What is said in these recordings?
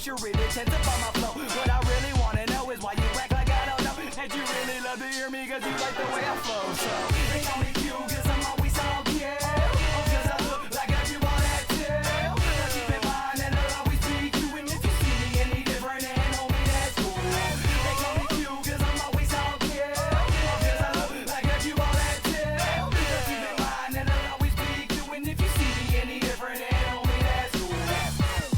wish you really intensify my flow. What I really wanna know is why you act like I don't know. And you really love to hear me cause you like the way I flow. So they call me Q cause I'm always on cue. Cause I look like I do all that too. But keep in mind that I'll always be Q. And if you see me any different, then homie, that's cool. They call me Q cause I'm always on cue. Cause I look like I do all that too. But keep in mind that I'll always be Q. And if you see me any different, then homie, that's cool.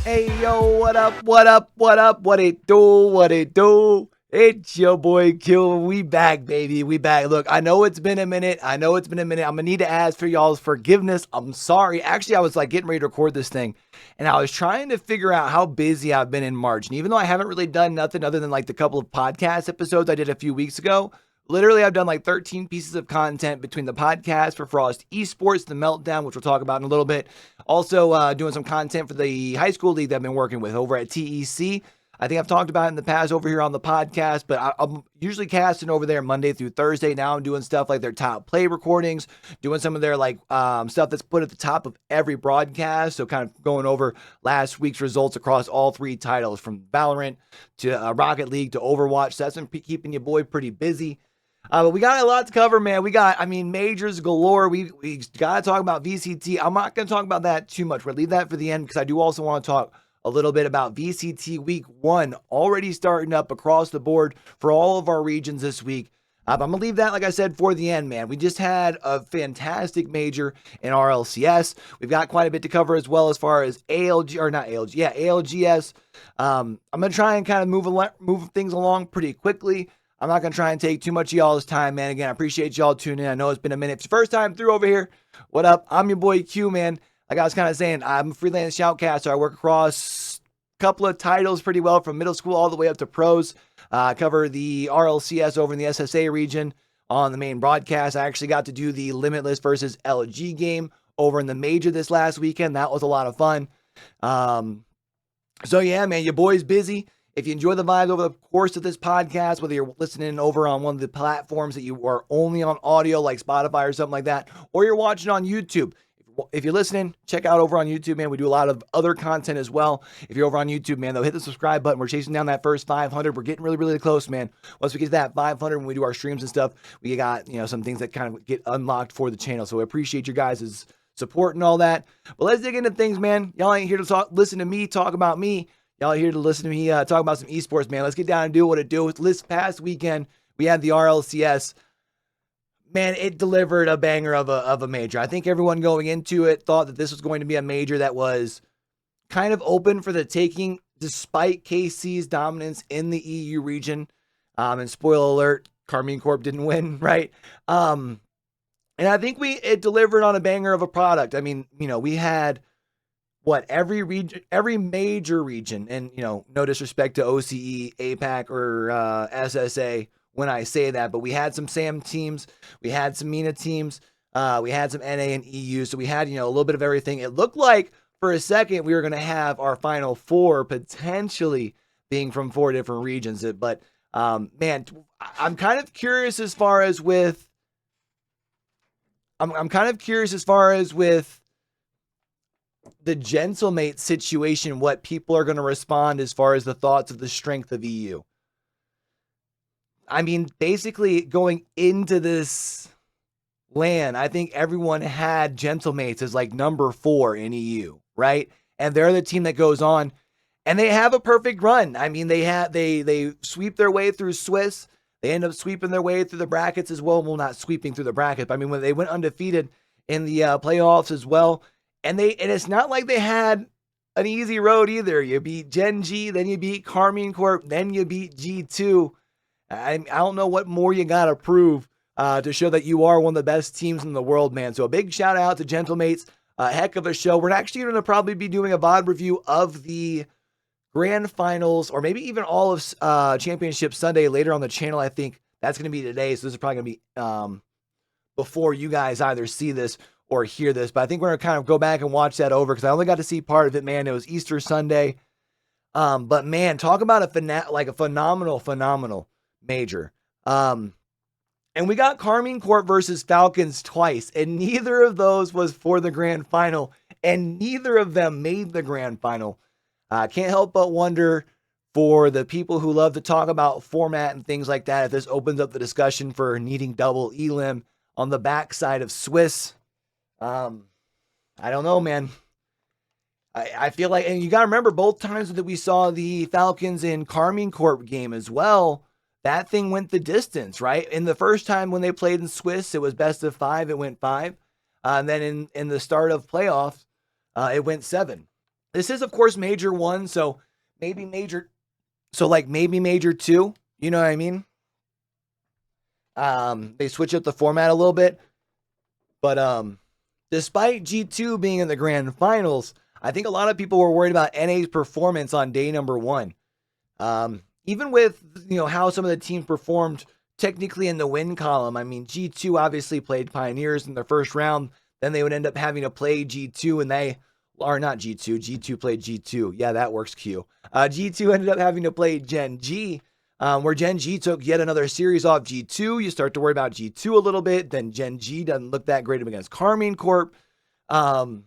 Hey, yo, what up, what up, what up, what it do, what it do? It's your boy Q. We back, baby. We back. Look, I know it's been a minute. I'm gonna need to ask for y'all's forgiveness. I'm sorry. Actually, I was like getting ready to record this thing, and I was trying to figure out how busy I've been in March. And even though I haven't really done nothing other than like the couple of podcast episodes I did a few weeks ago, literally I've done like 13 pieces of content between the podcast for Frost Esports, the Meltdown, which we'll talk about in a little bit. Also doing some content for the high school league that I've been working with over at TEC. I think I've talked about it in the past over here on the podcast, but I'm usually casting over there Monday through Thursday. Now I'm doing stuff like their top play recordings, doing some of their like stuff that's put at the top of every broadcast. So kind of going over last week's results across all three titles, from Valorant to Rocket League to Overwatch. So that's been keeping your boy pretty busy. But we got a lot to cover, man. We got, majors galore. We got to talk about VCT. I'm not going to talk about that too much. We'll leave that for the end because I do also want to talk a little bit about VCT week 1 already starting up across the board for all of our regions this week. I'm going to leave that, like I said, for the end, man. We just had a fantastic major in RLCS. We've got quite a bit to cover as well as far as ALGS. I'm going to try and kind of move things along pretty quickly. I'm not going to try and take too much of y'all's time, man. Again, I appreciate y'all tuning in. I know it's been a minute. If it's your first time through over here, what up? I'm your boy Q, man. Like I was kind of saying, I'm a freelance shoutcaster. I work across a couple of titles pretty well, from middle school all the way up to pros. I cover the RLCS over in the SSA region on the main broadcast. I actually got to do the Limitless versus LG game over in the major this last weekend. That was a lot of fun. So yeah, man, your boy's busy. If you enjoy the vibes over the course of this podcast, whether you're listening over on one of the platforms that you are only on audio like Spotify or something like that, or you're watching on YouTube, if you're listening, check out over on YouTube, man. We do a lot of other content as well. If you're over on YouTube, man, though, hit the subscribe button. We're chasing down that first 500. We're getting really, really close, man. Once we get to that 500, when we do our streams and stuff, we got, some things that kind of get unlocked for the channel. So we appreciate your guys' support and all that. But let's dig into things, man. Y'all ain't here to listen to me talk about me. Y'all are here to listen to me talk about some esports, man. Let's get down and do what it do. This past weekend, we had the RLCS. Man, it delivered a banger of a major. I think everyone going into it thought that this was going to be a major that was kind of open for the taking, despite KC's dominance in the EU region. And spoiler alert, Carmine Corp didn't win, right? And I think it delivered on a banger of a product. We had every major region, and no disrespect to OCE, APAC, or SSA when I say that, but we had some SAM teams, we had some MENA teams, we had some NA and EU, so we had a little bit of everything. It looked like for a second we were going to have our final 4 potentially being from 4 different regions, but man, I'm kind of curious as far as with the Gentlemate situation, what people are going to respond as far as the thoughts of the strength of EU. Basically going into this LAN, I think everyone had Gentlemates as like number 4 in EU, right? And they're the team that goes on, and they have a perfect run. They sweep their way through Swiss. They end up sweeping their way through the brackets as well. Well, not sweeping through the brackets, but when they went undefeated in the playoffs as well. And it's not like they had an easy road either. You beat Gen G, then you beat Carmine Corp, then you beat G2. I don't know what more you got to prove to show that you are one of the best teams in the world, man. So a big shout out to Gentlemates. A heck of a show. We're actually going to probably be doing a VOD review of the grand finals, or maybe even all of Championship Sunday later on the channel. I think that's going to be today. So this is probably going to be before you guys either see this or hear this, but I think we're going to kind of go back and watch that over because I only got to see part of it, man. It was Easter Sunday. But man, talk about a phenomenal major. And we got Carmine Corp versus Falcons twice, and neither of those was for the grand final, and neither of them made the grand final. I can't help but wonder for the people who love to talk about format and things like that, if this opens up the discussion for needing double elim on the backside of Swiss. I don't know, man. I feel like, and you got to remember both times that we saw the Falcons in Carmine Corp game as well, that thing went the distance, right? In the first time when they played in Swiss, it was best of 5, it went 5. And then in the start of playoffs, it went 7. This is, of course, Major 1, so maybe Major 2, you know what I mean? They switch up the format a little bit. But despite G2 being in the grand finals, I think a lot of people were worried about NA's performance on day number 1. Even with, how some of the teams performed technically in the win column. I mean, G2 obviously played Pioneers in the first round. Then they would end up having to play G2, and they are not G2. G2 played G2. Yeah, that works, Q. G2 ended up having to play Gen G, where Gen G took yet another series off G2. You start to worry about G2 a little bit. Then Gen G doesn't look that great against Carmine Corp. NA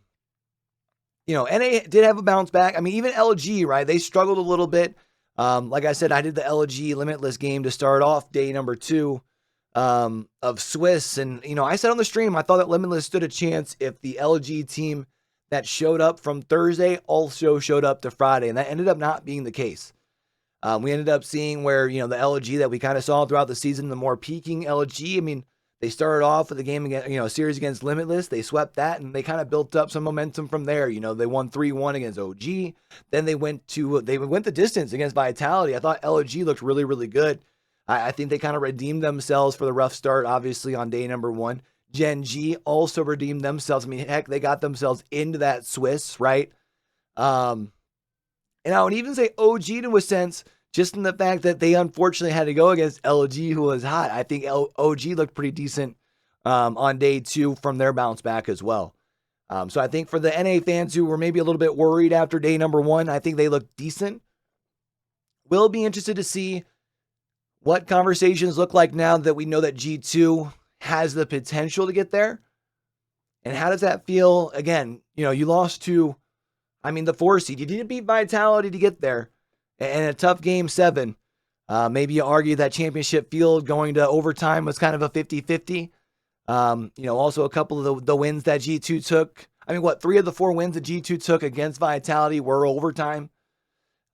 did have a bounce back. I mean, even LG, right? They struggled a little bit. Like I said, I did the LG Limitless game to start off day number 2 of Swiss. And, I said on the stream, I thought that Limitless stood a chance if the LG team that showed up from Thursday also showed up to Friday. And that ended up not being the case. We ended up seeing where, the LG that we kind of saw throughout the season, the more peaking LG. I mean, they started off with a game against, a series against Limitless. They swept that and they kind of built up some momentum from there. They won 3-1 against OG. Then they went the distance against Vitality. I thought LG looked really, really good. I think they kind of redeemed themselves for the rough start, obviously, on day number 1. Gen G also redeemed themselves. I mean, heck, they got themselves into that Swiss, right? And I would even say OG to a sense, just in the fact that they unfortunately had to go against LG, who was hot. I think OG looked pretty decent on day 2 from their bounce back as well. So I think for the NA fans who were maybe a little bit worried after day number 1, I think they looked decent. We'll be interested to see what conversations look like now that we know that G2 has the potential to get there. And how does that feel? Again, you lost to, the 4 seed. You didn't beat Vitality to get there. And a tough game 7. Maybe you argue that championship field going to overtime was kind of a 50-50. Also a couple of the wins that G2 took. 3 of the 4 wins that G2 took against Vitality were overtime,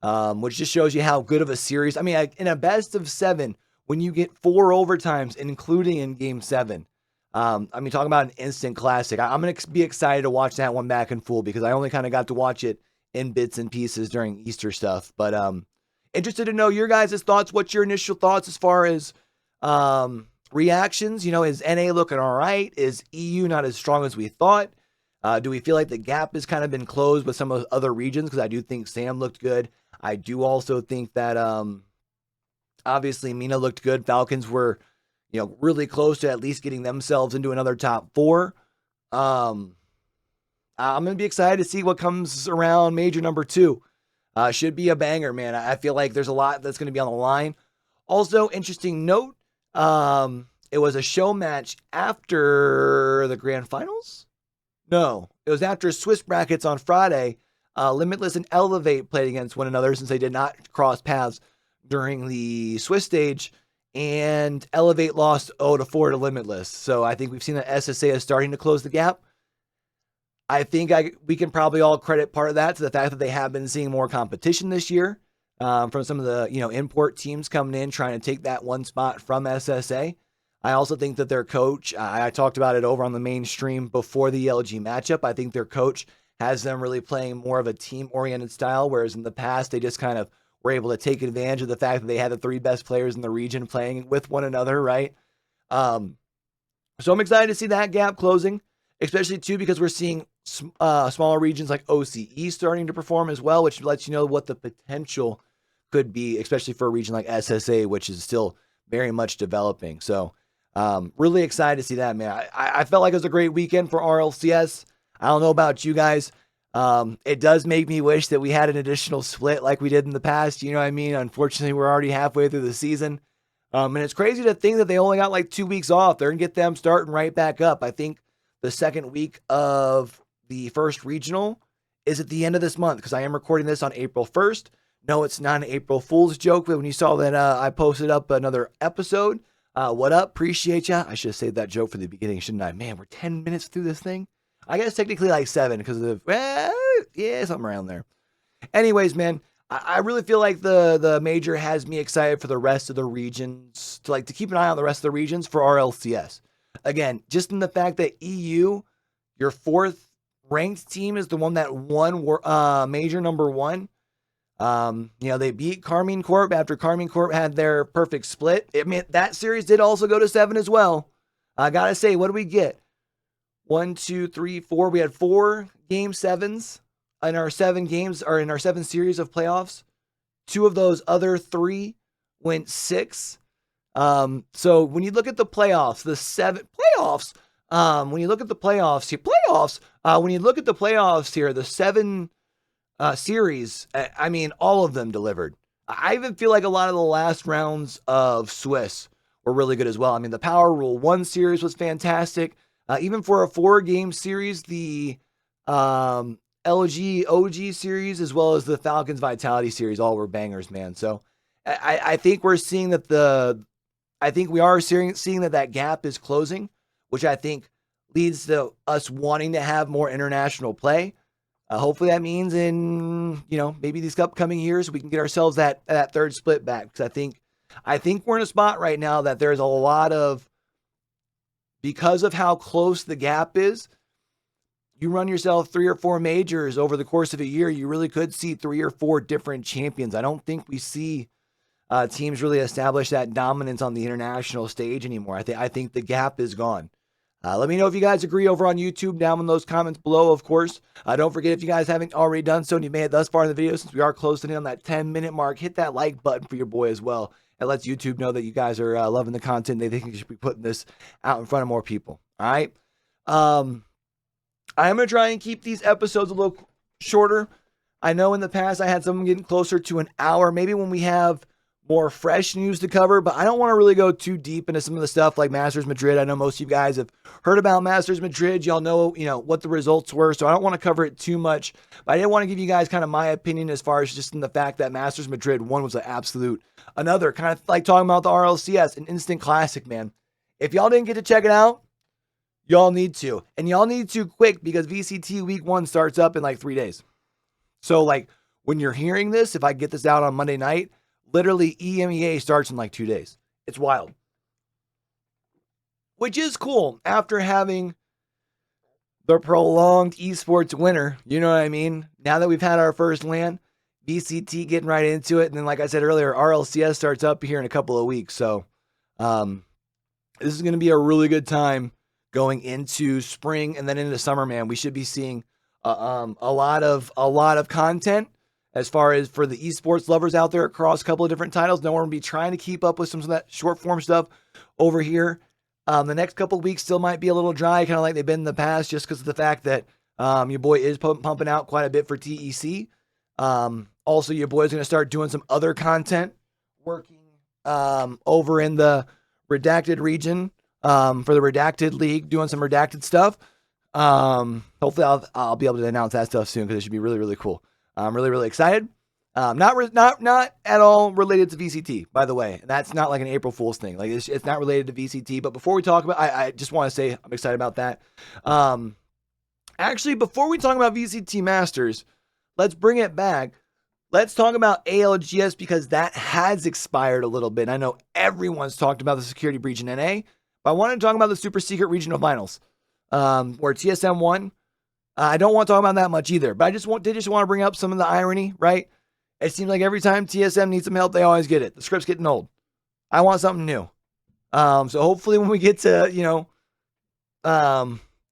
which just shows you how good of a series. In a best of 7, when you get 4 overtimes, including in game 7, talking about an instant classic. I'm going to be excited to watch that one back in full because I only kind of got to watch it in bits and pieces during Easter stuff. But interested to know your guys' thoughts. What's your initial thoughts as far as reactions? Is NA looking all right? Is EU not as strong as we thought? Do we feel like the gap has kind of been closed with some of the other regions? Because I do think Sam looked good. I do also think that obviously Mina looked good. Falcons were, really close to at least getting themselves into another top 4. I'm going to be excited to see what comes around Major number 2. Should be a banger, man. I feel like there's a lot that's going to be on the line. Also, interesting note, it was a show match after the grand finals? No, it was after Swiss brackets on Friday. Limitless and Elevate played against one another since they did not cross paths during the Swiss stage. And Elevate lost 0-4 to Limitless. So I think we've seen that SSA is starting to close the gap. I think we can probably all credit part of that to the fact that they have been seeing more competition this year from some of the import teams coming in trying to take that one spot from SSA. I also think that their coach, I talked about it over on the mainstream before the LG matchup. I think their coach has them really playing more of a team-oriented style, whereas in the past they just kind of were able to take advantage of the fact that they had the 3 best players in the region playing with one another, right? So I'm excited to see that gap closing, especially too because we're seeing smaller regions like OCE starting to perform as well, which lets you know what the potential could be, especially for a region like SSA, which is still very much developing. So really excited to see that, man. I felt like it was a great weekend for RLCS. I don't know about you guys. It does make me wish that we had an additional split like we did in the past. You know what I mean? Unfortunately, we're already halfway through the season. And it's crazy to think that they only got like 2 weeks off. They're going to get them starting right back up. I think the second week of the first regional is at the end of this month, because I am recording this on April 1st. No, it's not an April Fool's joke, but when you saw that I posted up another episode, what up? Appreciate ya. I should have saved that joke for the beginning, shouldn't I? Man, we're 10 minutes through this thing. I guess technically like 7 because of, yeah, something around there. Anyways, man, I really feel like the major has me excited for the rest of the regions, to keep an eye on the rest of the regions for RLCS. Again, just in the fact that EU, your 4th ranked team, is the one that won major number 1. They beat Carmine Corp after Carmine Corp had their perfect split. I mean, that series did also go to 7 as well. I gotta say, what do we get? 1, 2, 3, 4. We had 4 game 7s in our 7 games, or in our 7 series of playoffs. 2 of those other 3 went 6. So when you look at the playoffs, the 7 playoffs, when you look at the playoffs here, the 7 series, I mean, all of them delivered. I even feel like a lot of the last rounds of Swiss were really good as well. I mean, the Power Rule 1 series was fantastic. Even for a 4-game series, the LG OG series, as well as the Falcons Vitality series, all were bangers, man. So I think we're seeing that seeing that gap is closing, which I think leads to us wanting to have more international play. Hopefully that means in, maybe these upcoming years, we can get ourselves that 3rd split back. Because I think we're in a spot right now that there's a lot of, because of how close the gap is, you run yourself 3 or 4 majors over the course of a year, you really could see 3 or 4 different champions. I don't think we see teams really establish that dominance on the international stage anymore. I think the gap is gone. Let me know if you guys agree over on YouTube down in those comments below, of course. Don't forget, if you guys haven't already done so and you made it thus far in the video, since we are closing in on that 10-minute mark, hit that like button for your boy as well. It lets YouTube know that you guys are loving the content. They think you should be putting this out in front of more people. All right. I am going to try and keep these episodes a little shorter. I know in the past I had some getting closer to an hour, maybe when we have more fresh news to cover, but I don't want to really go too deep into some of the stuff like Masters Madrid. I know most of you guys have heard about Masters Madrid. Y'all know, what the results were, so I don't want to cover it too much, but I did want to give you guys kind of my opinion as far as just in the fact that Masters Madrid 1 was an absolute, another kind of like talking about the RLCS, an instant classic, man. If y'all didn't get to check it out, y'all need to, and y'all need to quick, because VCT week 1 starts up in 3 days. So when you're hearing this, if I get this out on Monday night, literally EMEA starts in 2 days. It's wild. Which is cool after having the prolonged esports winter. You know what I mean? Now that we've had our first LAN, VCT getting right into it. And then, like I said earlier, RLCS starts up here in a couple of weeks. So this is going to be a really good time going into spring and then into summer, man. We should be seeing a lot of content. As far as for the esports lovers out there across a couple of different titles, no one will be trying to keep up with some of that short form stuff over here. The next couple of weeks still might be a little dry, kind of like they've been in the past, just because of the fact that your boy is pumping out quite a bit for TEC. Also, your boy is going to start doing some other content, working over in the redacted region for the redacted league, doing some redacted stuff. Hopefully, I'll be able to announce that stuff soon, because it should be really, really cool. I'm really, really excited. Not at all related to VCT, by the way. That's not like an April Fool's thing. It's not related to VCT. But before we talk about, I just want to say I'm excited about that. Actually, before we talk about VCT Masters, let's bring it back. Let's talk about ALGS, because that has expired a little bit. I know everyone's talked about the security breach in NA, but I want to talk about the super secret regional finals, where TSM won. I don't want to talk about that much either, but I just want to bring up some of the irony, right? It seems like every time TSM needs some help, they always get it. The script's getting old. I want something new. So hopefully when we get to,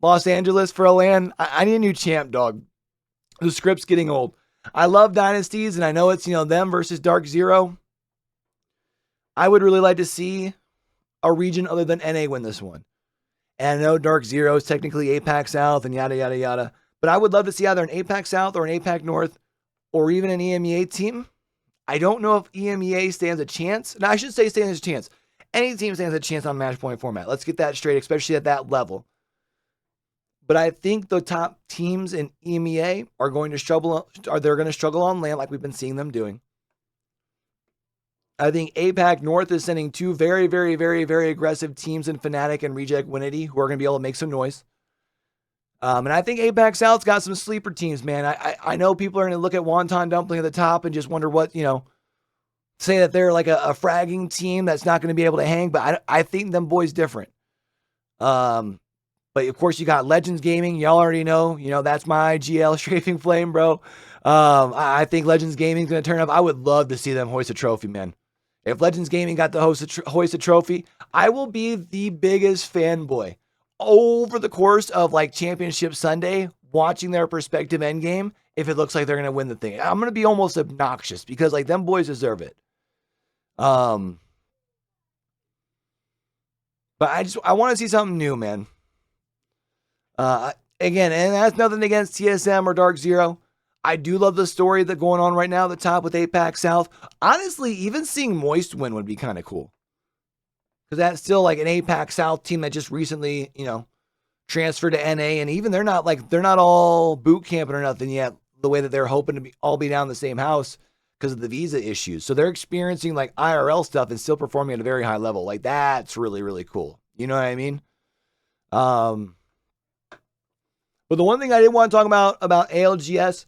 Los Angeles for a LAN, I need a new champ, dog. The script's getting old. I love dynasties, and I know it's, them versus Dark Zero. I would really like to see a region other than NA win this one. And I know Dark Zero is technically APAC South and yada, yada, yada. But I would love to see either an APAC South or an APAC North or even an EMEA team. I don't know if EMEA stands a chance. No, I should say stands a chance. Any team stands a chance on match point format. Let's get that straight, especially at that level. But I think the top teams in EMEA are going to struggle. They're going to struggle on land like we've been seeing them doing. I think APAC North is sending two very, very, very, very aggressive teams in Fnatic and Reject Winity who are going to be able to make some noise. And I think APAC South's got some sleeper teams, man. I know people are going to look at Wonton Dumpling at the top and just wonder what, say that they're like a fragging team that's not going to be able to hang, but I think them boys different. But of course you got Legends Gaming. Y'all already know, that's my GL Strafing Flame, bro. I think Legends Gaming's going to turn up. I would love to see them hoist a trophy, man. If Legends Gaming got to hoist a trophy, I will be the biggest fanboy over the course of like Championship Sunday, watching their prospective endgame. If it looks like they're going to win the thing, I'm going to be almost obnoxious because like them boys deserve it. But I want to see something new, man. Again, and that's nothing against TSM or Dark Zero. I do love the story that's going on right now at the top with APAC South. Honestly, even seeing Moist win would be kind of cool. Because that's still like an APAC South team that just recently, transferred to NA. And even they're not all boot camping or nothing yet, the way that they're hoping to all be down the same house because of the visa issues. So they're experiencing like IRL stuff and still performing at a very high level. Like that's really, really cool. You know what I mean? But the one thing I did want to talk about ALGS,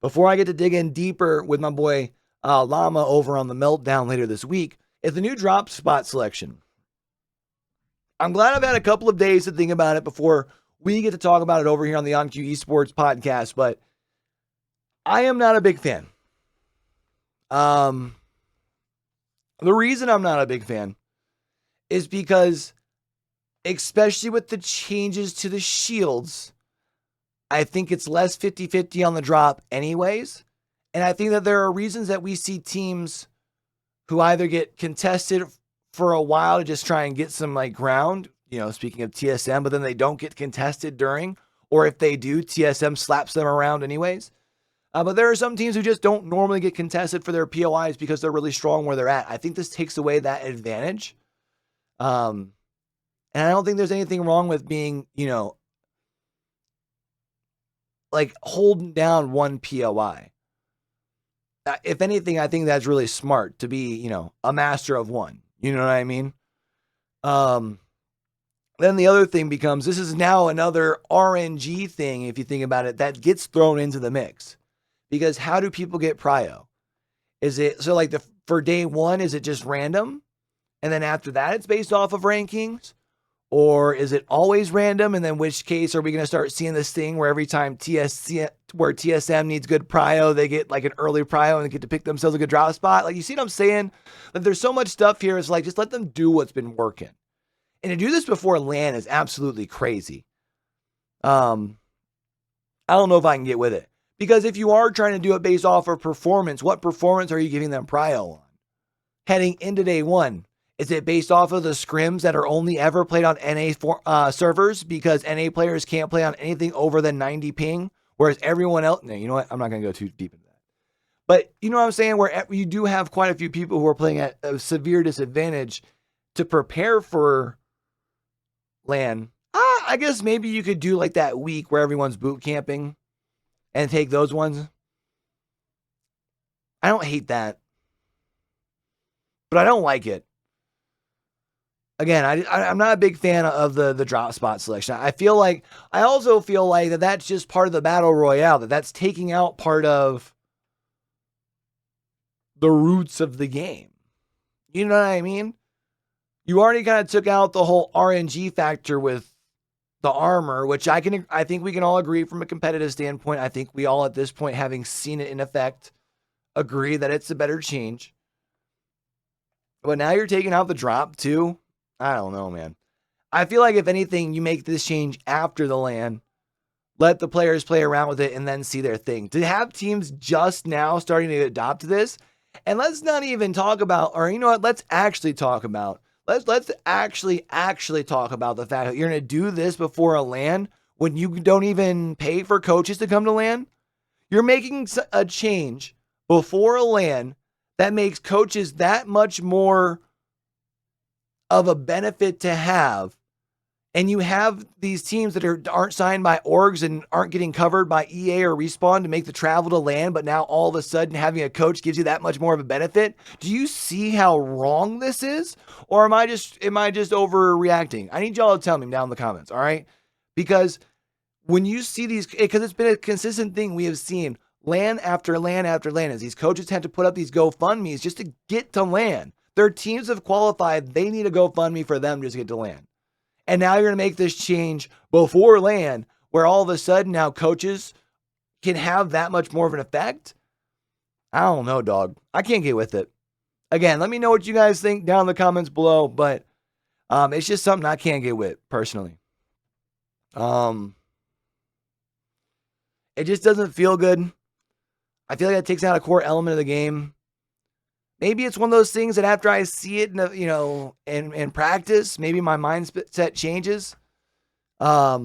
before I get to dig in deeper with my boy Llama over on the Meltdown later this week, is the new drop spot selection. I'm glad I've had a couple of days to think about it before we get to talk about it over here on the OnCue Esports podcast, but I am not a big fan. The reason I'm not a big fan is because, especially with the changes to the shields, I think it's less 50-50 on the drop anyways. And I think that there are reasons that we see teams who either get contested for a while to just try and get some like ground, speaking of TSM, but then they don't get contested during, or if they do, TSM slaps them around anyways. But there are some teams who just don't normally get contested for their POIs because they're really strong where they're at. I think this takes away that advantage. And I don't think there's anything wrong with being, like holding down one POI. If anything, I think that's really smart to be, a master of one. You know what I mean? Then the other thing becomes, this is now another RNG thing, if you think about it, that gets thrown into the mix. Because how do people get prio? Is it, so like for day one, is it just random? And then after that, it's based off of rankings? Or is it always random? And then which case are we going to start seeing this thing where every time TSM needs good prio, they get like an early prio and they get to pick themselves a good drop spot? Like, you see what I'm saying? Like, there's so much stuff here. It's like, just let them do what's been working. And to do this before LAN is absolutely crazy. I don't know if I can get with it. Because if you are trying to do it based off of performance, what performance are you giving them prio on? Heading into day one. Is it based off of the scrims that are only ever played on NA servers because NA players can't play on anything over than 90 ping, whereas everyone else, no, you know what? I'm not going to go too deep into that. But you know what I'm saying? Where you do have quite a few people who are playing at a severe disadvantage to prepare for LAN. I guess maybe you could do like that week where everyone's boot camping and take those ones. I don't hate that, but I don't like it. Again, I'm not a big fan of the drop spot selection. I also feel like that's just part of the battle royale, that's taking out part of the roots of the game. You know what I mean? You already kind of took out the whole RNG factor with the armor, which I think we can all agree from a competitive standpoint. I think we all at this point, having seen it in effect, agree that it's a better change. But now you're taking out the drop too. I don't know, man. I feel like if anything, you make this change after the LAN, let the players play around with it and then see their thing. To have teams just now starting to adopt this, and let's not even talk about, or you know what, let's actually talk about, let's actually talk about the fact that you're going to do this before a LAN when you don't even pay for coaches to come to LAN. You're making a change before a LAN that makes coaches that much more of a benefit to have and you have these teams that aren't signed by orgs and aren't getting covered by EA or Respawn to make the travel to LAN, but now all of a sudden having a coach gives you that much more of a benefit. Do you see how wrong this is? Or am I just overreacting? I need y'all to tell me down in the comments, all right? Because when you see these, because it's been a consistent thing we have seen LAN after LAN after LAN, as these coaches tend to put up these GoFundMes just to get to LAN. Their teams have qualified, they need a GoFundMe for them just to get to LAN. And now you're going to make this change before LAN, where all of a sudden now coaches can have that much more of an effect. I don't know, dog. I can't get with it. Again, let me know what you guys think down in the comments below, but it's just something I can't get with personally. It just doesn't feel good. I feel like it takes out a core element of the game. Maybe it's one of those things that after I see it, in practice, maybe my mindset changes. I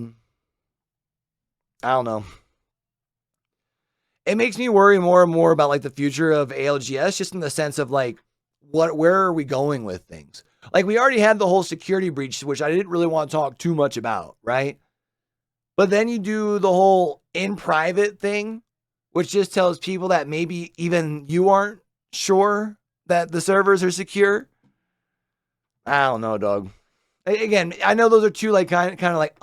don't know. It makes me worry more and more about like the future of ALGS, just in the sense of like, where are we going with things? Like we already had the whole security breach, which I didn't really want to talk too much about, right? But then you do the whole in private thing, which just tells people that maybe even you aren't sure that the servers are secure. I don't know, dog. Again, I know those are two like kind of like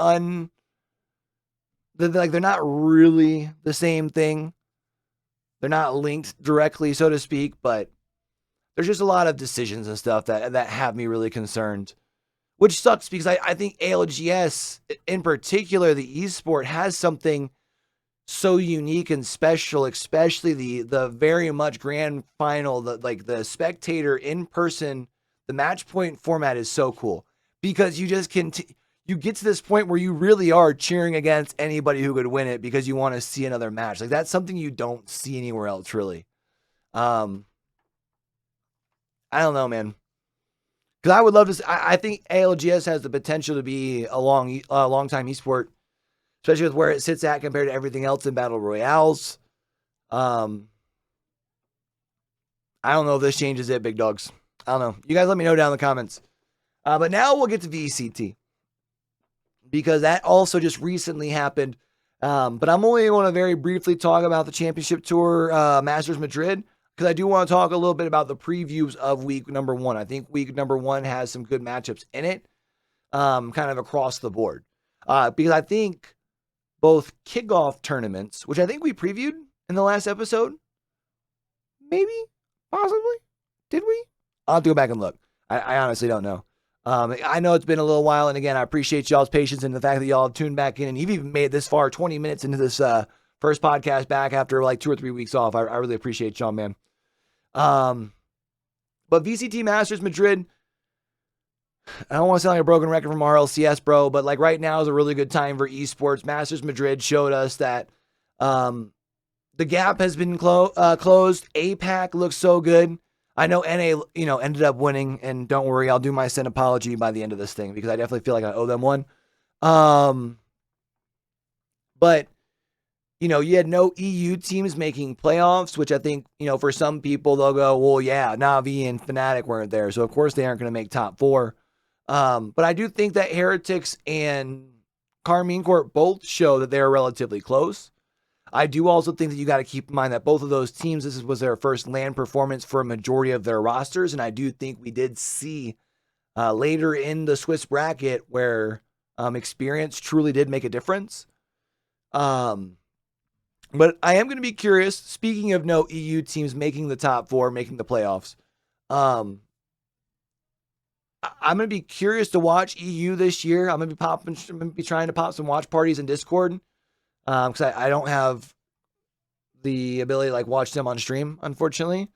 they're not really the same thing. They're not linked directly, so to speak, but there's just a lot of decisions and stuff that have me really concerned, which sucks because I think ALGS in particular, the esport, has something so unique and special, especially the very much grand final, the spectator in person, the match point format is so cool because you just you get to this point where you really are cheering against anybody who could win it because you want to see another match. Like that's something you don't see anywhere else, really. I don't know, man. Because I would love to. I think ALGS has the potential to be a long time esport, especially with where it sits at compared to everything else in battle royales. I don't know if this changes it, big dogs. I don't know. You guys let me know down in the comments. But now we'll get to VCT, because that also just recently happened. But I'm only going to very briefly talk about the Championship Tour Masters Madrid, because I do want to talk a little bit about the previews of week number 1. I think week number 1 has some good matchups in it, kind of across the board. Because I think both kickoff tournaments, which I think we previewed in the last episode, maybe, possibly, did we? I'll have to go back and look. I honestly don't know. I know it's been a little while, and again, I appreciate y'all's patience and the fact that y'all have tuned back in, and you've even made it this far, 20 minutes into this first podcast back after like 2 or 3 weeks off. I really appreciate y'all, man. But VCT Masters Madrid, I don't want to sound like a broken record from RLCS, bro, but like right now is a really good time for esports. Masters Madrid showed us that the gap has been closed. APAC looks so good. I know NA, ended up winning, and don't worry, I'll do my send apology by the end of this thing because I definitely feel like I owe them one. But you had no EU teams making playoffs, which I think, for some people, they'll go, well, yeah, Na'Vi and Fnatic weren't there, so of course they aren't going to make top 4. But I do think that Heretics and Carmine Corp both show that they're relatively close. I do also think that you got to keep in mind that both of those teams, this was their first LAN performance for a majority of their rosters, and I do think we did see later in the Swiss bracket where experience truly did make a difference. But I am going to be curious, speaking of no EU teams making the top 4, making the playoffs, I'm going to be curious to watch EU this year. I'm going to be trying to pop some watch parties in Discord. Because I don't have the ability to like watch them on stream, unfortunately.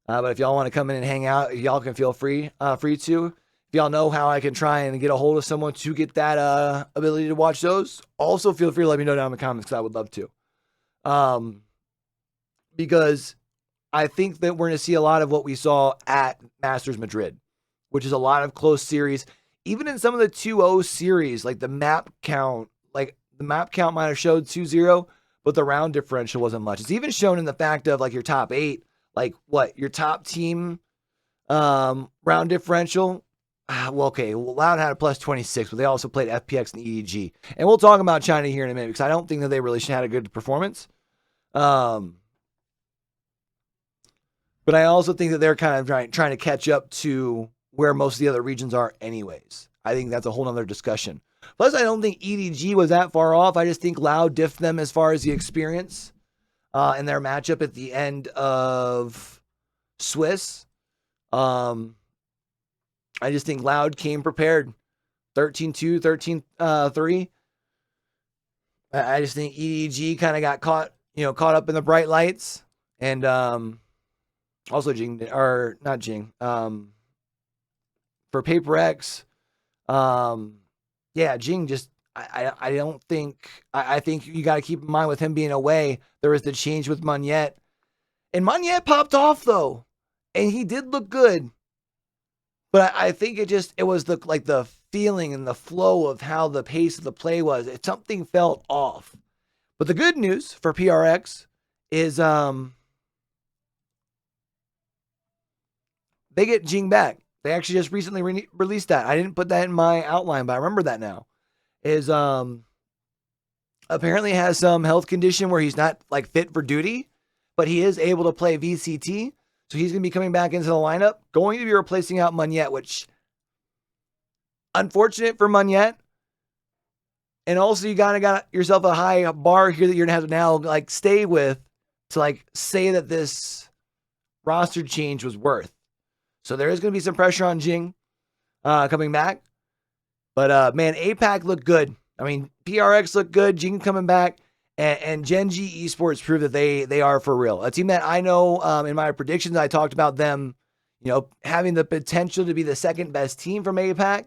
But if y'all want to come in and hang out, y'all can feel free to. If y'all know how I can try and get a hold of someone to get that ability to watch those, also feel free to let me know down in the comments because I would love to. Because I think that we're going to see a lot of what we saw at Masters Madrid, which is a lot of close series. Even in some of the 2-0 series, like the map count, the map count might have showed 2-0, but the round differential wasn't much. It's even shown in the fact of like your top 8, like what your top team round differential. well, okay, Loud had a plus 26, but they also played FPX and EDG. And we'll talk about China here in a minute because I don't think that they really had a good performance. But I also think that they're kind of trying to catch up to where most of the other regions are anyways. I think that's a whole nother discussion. Plus, I don't think EDG was that far off. I just think Loud diffed them as far as the experience in their matchup at the end of Swiss. I just think Loud came prepared. 13-2, 13-3. I just think EDG kind of got caught up in the bright lights. And also Jing, or not Jing, for Paper X, Jing just, I don't think, I think you got to keep in mind with him being away, there was the change with Monette. And Monette popped off though. And he did look good. But I think it was the feeling and the flow of how the pace of the play was. Something felt off. But the good news for PRX is they get Jing back. They actually just recently released that. I didn't put that in my outline, but I remember that now. Is apparently has some health condition where he's not fit for duty, but he is able to play VCT. So he's going to be coming back into the lineup, going to be replacing out Monette, which unfortunate for Monette. And also you got yourself a high bar here that you're going to have to now stay with to say that this roster change was worth. So there is going to be some pressure on Jing coming back. But man, APAC looked good. I mean, PRX looked good. Jing coming back. And Gen G Esports proved that they are for real. A team that I know in my predictions, I talked about them, having the potential to be the second best team from APAC.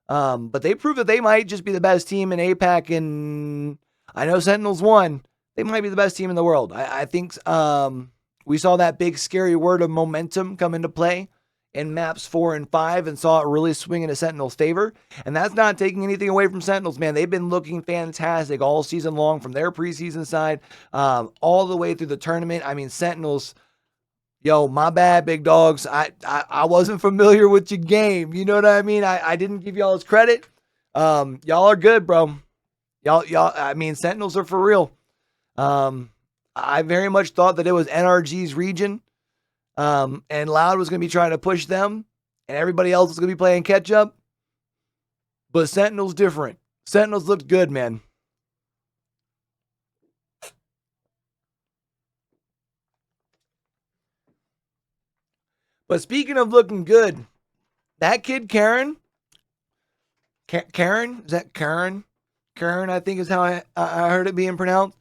But they proved that they might just be the best team in APAC. And I know Sentinels won. They might be the best team in the world. I think we saw that big scary word of momentum come into play in maps 4 and 5 and saw it really swing into Sentinels' favor. And that's not taking anything away from Sentinels, man. They've been looking fantastic all season long from their preseason side all the way through the tournament. I mean, Sentinels, my bad, big dogs. I wasn't familiar with your game. You know what I mean? I didn't give y'all his credit. Y'all are good, bro. I mean, Sentinels are for real. I very much thought that it was NRG's region. And Loud was going to be trying to push them, and everybody else was going to be playing catch up. But Sentinel's different. Sentinels looked good, man. But speaking of looking good, that kid Karen, is that Karen? Karen, I think is how I heard it being pronounced.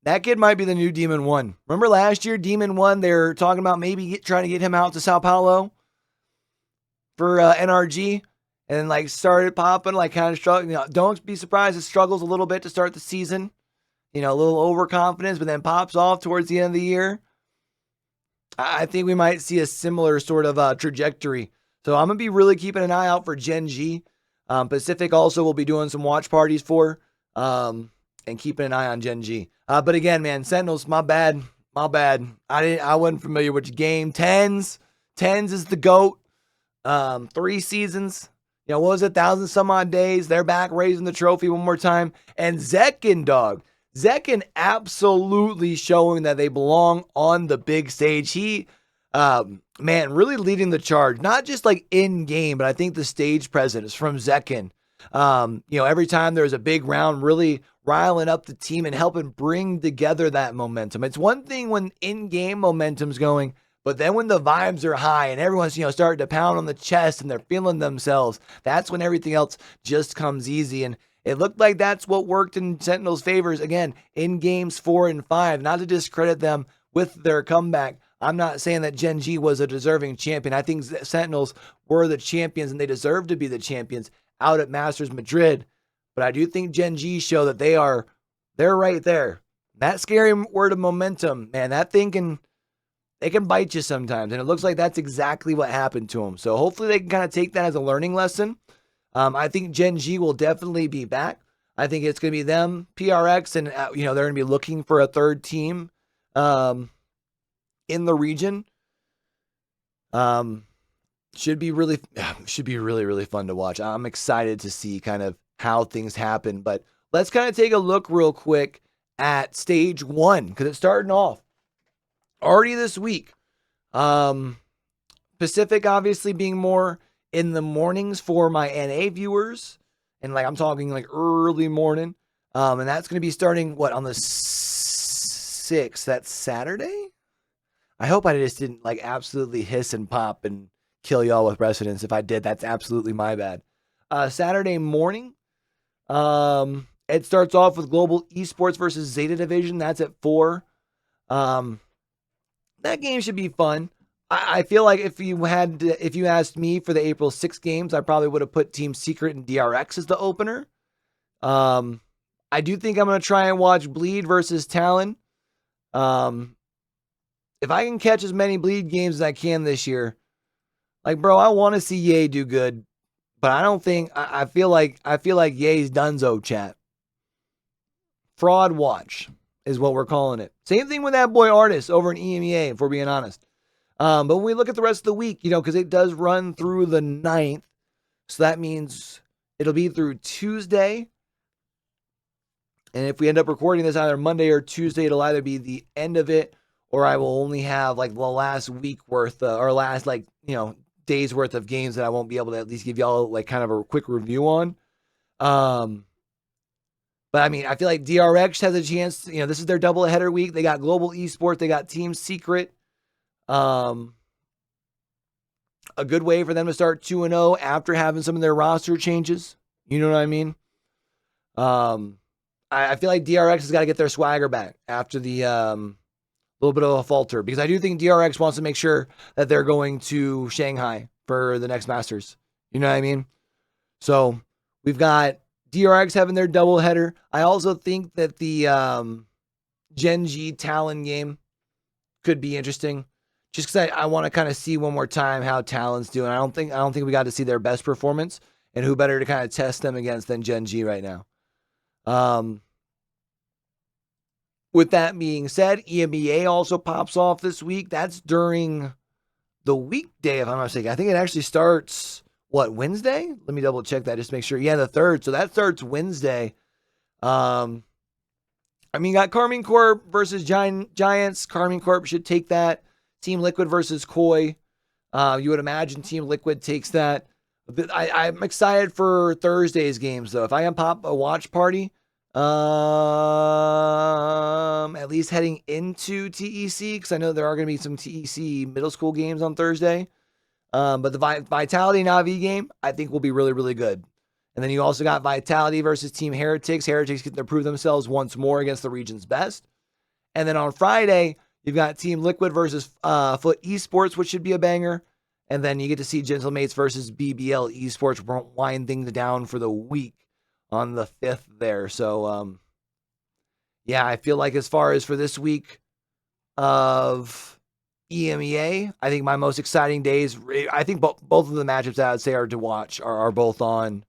That kid might be the new Demon 1. Remember last year, Demon 1, they were talking about maybe trying to get him out to Sao Paulo for NRG. And started popping, kind of struggling. Don't be surprised it struggles a little bit to start the season. A little overconfidence, but then pops off towards the end of the year. I think we might see a similar sort of trajectory. So I'm going to be really keeping an eye out for Gen G. Pacific also will be doing some watch parties for. And keeping an eye on Gen G. But again, man, Sentinels, my bad. I wasn't familiar with your game. Tens is the GOAT. 3 seasons. What was it? 1,000 some odd days. They're back raising the trophy one more time. And Zekin, dog. Zekin absolutely showing that they belong on the big stage. He, really leading the charge. Not just in game, but I think the stage presence from Zekin. Every time there's a big round, really riling up the team and helping bring together that momentum. It's one thing when in-game momentum's going, but then when the vibes are high and everyone's, starting to pound on the chest and they're feeling themselves, that's when everything else just comes easy. And it looked like that's what worked in Sentinel's favors, again, in games 4 and 5. Not to discredit them with their comeback. I'm not saying that Gen G was a deserving champion. I think Sentinels were the champions and they deserve to be the champions out at Masters Madrid. But I do think Gen G show that they're right there. That scary word of momentum, man, that thing they can bite you sometimes. And it looks like that's exactly what happened to them. So hopefully they can kind of take that as a learning lesson. I think Gen G will definitely be back. I think it's going to be them, PRX, and they're going to be looking for a third team in the region. should be really fun to watch. I'm excited to see kind of how things happen, but let's kind of take a look real quick at stage 1 because it's starting off already this week. Pacific obviously being more in the mornings for my NA viewers, and like I'm talking like early morning. And that's going to be starting on the 6th. That's Saturday. I hope I just didn't like absolutely hiss and pop and kill y'all with precedence. If I did, that's absolutely my bad. Saturday morning. It starts off with Global Esports versus Zeta Division. That's at 4. That game should be fun. I feel like if you asked me for the April 6 games, I probably would have put Team Secret and DRX as the opener. I do think I'm going to try and watch Bleed versus Talon. If I can catch as many Bleed games as I can this year, like, bro, I want to see Ye do good, but I don't think, I feel like Ye's donezo, chat. Fraud watch is what we're calling it. Same thing with that boy Artist over in EMEA, if we're being honest. But when we look at the rest of the week, because it does run through the 9th, so that means it'll be through Tuesday. And if we end up recording this either Monday or Tuesday, it'll either be the end of it, or I will only have like the last week worth, or last days worth of games that I won't be able to at least give y'all like kind of a quick review on. But I mean, I feel like DRX has a chance. This is their doubleheader week. They got Global Esports. They got Team Secret. A good way for them to start 2-0 after having some of their roster changes. You know what I mean? I feel like DRX has got to get their swagger back after the little bit of a falter, because I do think DRX wants to make sure that they're going to Shanghai for the next Masters. You know what I mean? So we've got DRX having their doubleheader. I also think that the Gen G Talon game could be interesting, just because I want to kind of see one more time how Talon's doing. I don't think we got to see their best performance, and who better to kind of test them against than Gen G right now. With that being said, EMEA also pops off this week. That's during the weekday, if I'm not mistaken. I think it actually starts, Wednesday? Let me double check that just to make sure. Yeah, the 3rd. So that starts Wednesday. You got Carmine Corp versus Giants. Carmine Corp should take that. Team Liquid versus Koi. You would imagine Team Liquid takes that. I'm excited for Thursday's games, though. If I can pop a watch party, at least heading into TEC, because I know there are going to be some TEC middle school games on Thursday. But the Vitality Na'Vi game, I think, will be really, really good. And then you also got Vitality versus Team Heretics. Heretics get to prove themselves once more against the region's best. And then on Friday, you've got Team Liquid versus Foot Esports, which should be a banger. And then you get to see Gentlemates versus BBL Esports wind things down for the week on the 5th there. So, yeah, I feel like as far as for this week of EMEA, I think my most exciting days, I think both of the matchups that I would say are to watch are both on,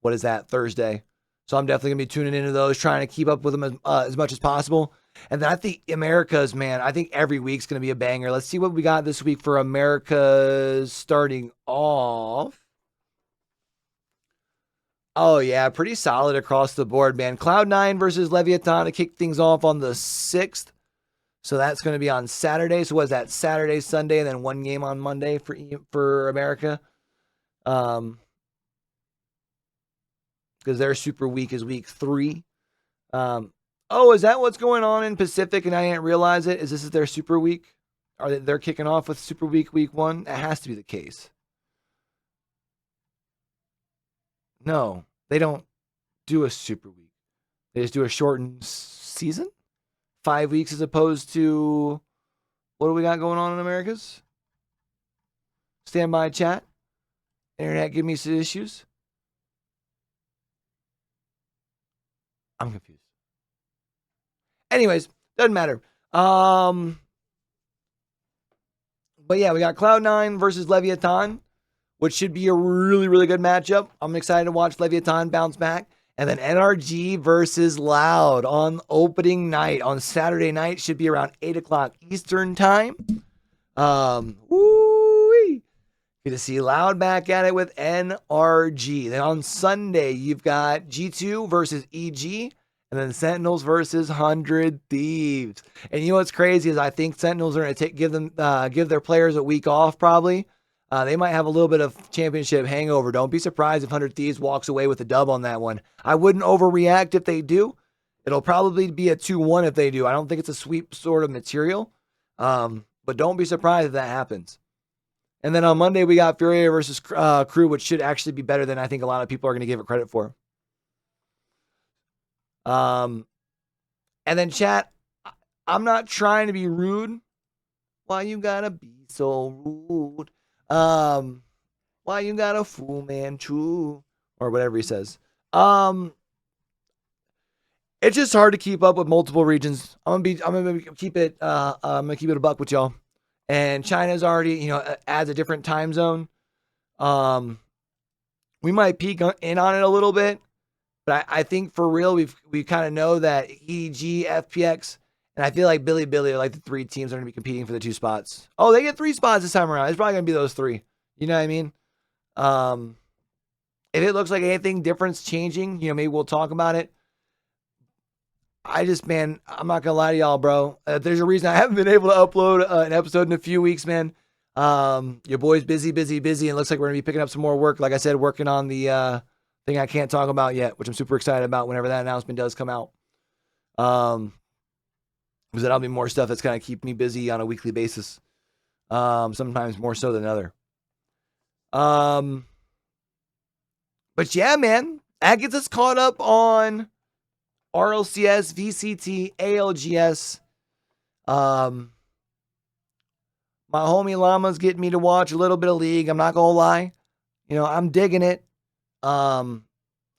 Thursday. So I'm definitely going to be tuning into those, trying to keep up with them as much as possible. And then I think Americas, man, I think every week's going to be a banger. Let's see what we got this week for Americas starting off. Oh, yeah, pretty solid across the board, man. Cloud9 versus Leviathan to kick things off on the 6th. So that's going to be on Saturday. So was that Saturday, Sunday, and then one game on Monday for America? Because their super week is week 3. Oh, is that what's going on in Pacific and I didn't realize it? Is this their super week? They're kicking off with super week 1? That has to be the case. No, they don't do a super week. They just do a shortened season? 5 weeks as opposed to, what do we got going on in Americas? Stand by, chat. Internet, give me some issues. I'm confused. Anyways, doesn't matter. But yeah, we got Cloud9 versus Leviathan, which should be a really, really good matchup. I'm excited to watch Leviathan bounce back. And then NRG versus Loud on opening night on Saturday night. Should be around 8 o'clock Eastern time. Because Good to see Loud back at it with NRG. Then on Sunday, you've got G2 versus EG, and then Sentinels versus 100 Thieves. And you know what's crazy is I think Sentinels are going to give their players a week off probably. They might have a little bit of championship hangover. Don't be surprised if 100 Thieves walks away with a dub on that one. I wouldn't overreact if they do. It'll probably be a 2-1 if they do. I don't think it's a sweep sort of material. But don't be surprised if that happens. And then on Monday, we got Furia versus Crew, which should actually be better than I think a lot of people are going to give it credit for. And then chat, I'm not trying to be rude. Why you gotta be so rude? Why you gotta fool man true? Or whatever he says. It's just hard to keep up with multiple regions. I'm gonna keep it a buck with y'all. And China's already, adds a different time zone. We might peek in on it a little bit, but I think for real, we kind of know that EG, FPX, and I feel like Billy are like the 3 teams that are going to be competing for the 2 spots. Oh, they get 3 spots this time around. It's probably going to be those 3. You know what I mean? If it looks like anything different's changing, maybe we'll talk about it. I'm not gonna lie to y'all, bro. There's a reason I haven't been able to upload an episode in a few weeks, man. Your boy's busy, and it looks like we're gonna be picking up some more work. Like I said, working on the thing I can't talk about yet, which I'm super excited about whenever that announcement does come out. Because that'll be more stuff that's gonna keep me busy on a weekly basis. Sometimes more so than other. But yeah, man, that gets us caught up on RLCS, VCT, ALGS. My homie Llama's getting me to watch a little bit of League. I'm not gonna lie. I'm digging it. I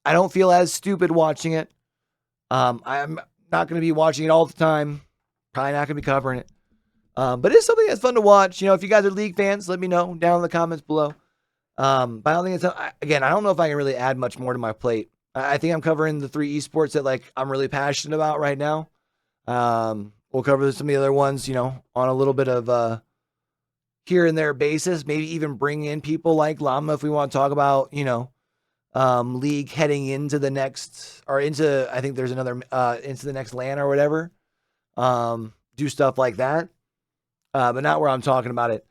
don't feel as stupid watching it. I'm not gonna be watching it all the time. Probably not gonna be covering it. But it's something that's fun to watch. If you guys are League fans, let me know down in the comments below. But I don't think I don't know if I can really add much more to my plate. I think I'm covering the 3 esports that I'm really passionate about right now. We'll cover some of the other ones, on a little bit of here and there basis. Maybe even bring in people like Llama if we want to talk about, League heading into the next, or into, I think there's another, into the next LAN or whatever. Do stuff like that. But not where I'm talking about it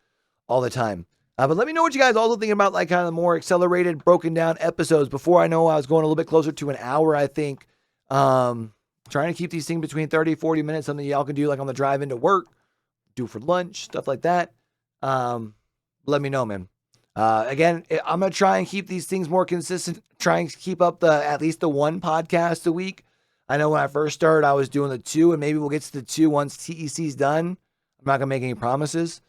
all the time. But let me know what you guys also think about, kind of more accelerated, broken down episodes. Before I know I was going a little bit closer to an hour, I think. Trying to keep these things between 30, 40 minutes, something y'all can do on the drive into work, do for lunch, stuff like that. Let me know, man. Again, I'm going to try and keep these things more consistent, trying to keep up at least the 1 podcast a week. I know when I first started, I was doing the 2, and maybe we'll get to the 2 once TEC's done. I'm not going to make any promises.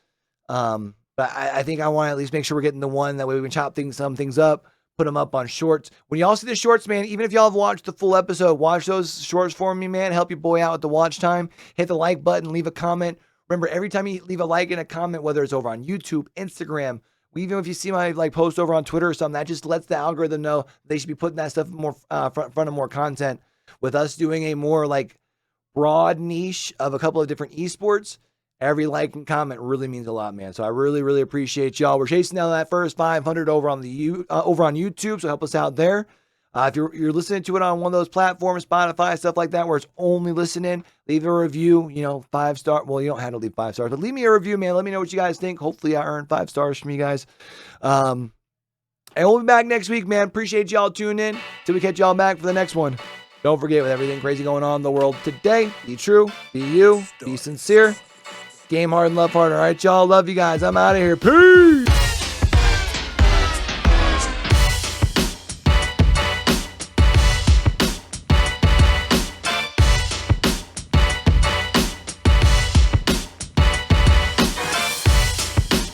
But I think I want to at least make sure we're getting the 1. That way we can chop some things up, put them up on shorts. When y'all see the shorts, man, even if y'all have watched the full episode, watch those shorts for me, man. Help your boy out with the watch time. Hit the like button, leave a comment. Remember, every time you leave a like and a comment, whether it's over on YouTube, Instagram, even if you see my post over on Twitter or something, that just lets the algorithm know they should be putting that stuff more front of more content. With us doing a more broad niche of a couple of different esports, every like and comment really means a lot, man. So I really, really appreciate y'all. We're chasing down that first 500 over on YouTube, so help us out there. If you're listening to it on one of those platforms, Spotify, stuff like that, where it's only listening, leave a review, 5 star. Well, you don't have to leave 5 stars, but leave me a review, man. Let me know what you guys think. Hopefully I earn 5 stars from you guys. And we'll be back next week, man. Appreciate y'all tuning in. Till we catch y'all back for the next one. Don't forget, with everything crazy going on in the world today, be true, be you, be sincere. Game hard and love hard. All right, y'all. Love you guys. I'm out of here. Peace.